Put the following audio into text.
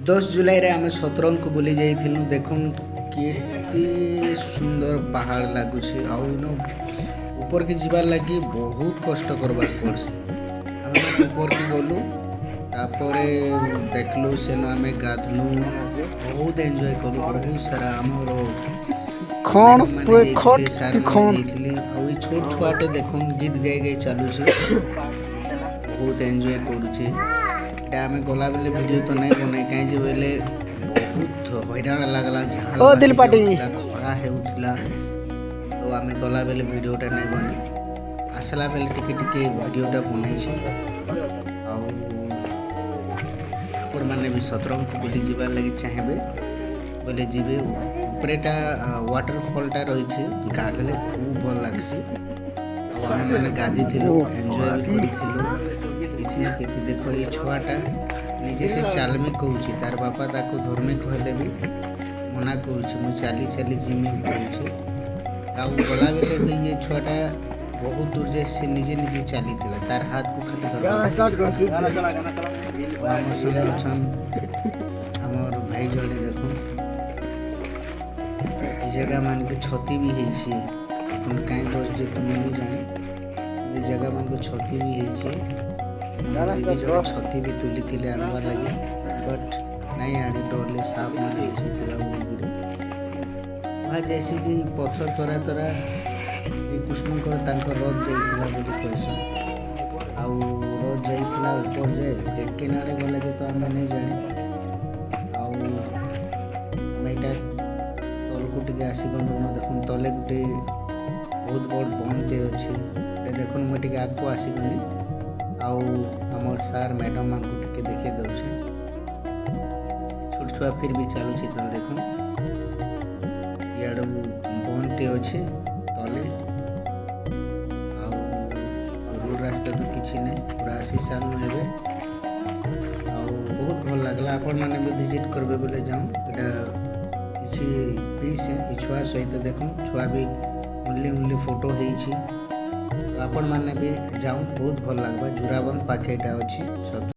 10 जुलाई आम सतरंग को बुली जाइलु देखुन केते सुंदर पहाड़ लगुच आउन ऊपर के जीवार लगी बहुत कष्ट करवा पड़सी आम ऊपर के गलु तापर देखलु सेन आम गाधलु बहुत एंजॉय कलु बहुत सारा आमर खण मैडम सार मैंने छोट छुआटे देखुन गीत गाई गाई चलुचे बहुत एंजॉय करुचे आम गला बेले वीडियो तो नहीं बनाई कहीं बोले बहुत हैरान लगला झाल खरा होता तो आम गला बेले वीडियोटा नहीं बने आसला बेले टिके वीडियोटा बनाई आपण मैंने भी सतरंग को बुली जीवार लगी चाहिए बोले जीवे उपरेटा वाटरफॉलटा रही गाधले खूब भल लगसी आम मैंने गाधी एंजॉय भी करूँ केती देख ये छुआटा निजे से चालमी कहूँ तार बापा ताको धर्मी कहले भी मना करुँ चली चली जिमी कहूँ गला बेले भी ये छुआटा बहुत दूर जाए से निजे निजे चली तार हाथ को खाली आमर भाई जड़े देख जगह मान के छती भी है कहीं दोस्त जे तुम नहीं जाने जगह मान को छती भी है दीदी जो छती भी तुली थी आनबार लगे बट नहीं आनी डरले साप मैंने बेसी थी वहाँ जैसे जी पथर तरा तरा श्रीकृष्ण रथ जाइए कैसा आउ रथ जाइला ऊपर जाए फेकेन आड़े गले तो आम नहीं जाने आईटा तल को टे आसगलु देखुन तले गोटे बहुत बड़ बंदे अच्छे देखुन मुझे आगे आसगली आमर सार मैडम मान को टे देखे दौचे छोट छुआ फिर भी चलुची तो देख इड़ बनटे अच्छे तले रोड रास्ता तो किसी नहीं पूरा आसी सामू ए बहुत भल लगला आपण मैंने भी विजिट करबे बोले जाऊँ यहाँ किसी पीस है छुआ सहित देख छुआ भी ओनली फोटो हो आपण मैंने भी जाऊँ बहुत भल लगवा जुराबंद पाखेटा अच्छी।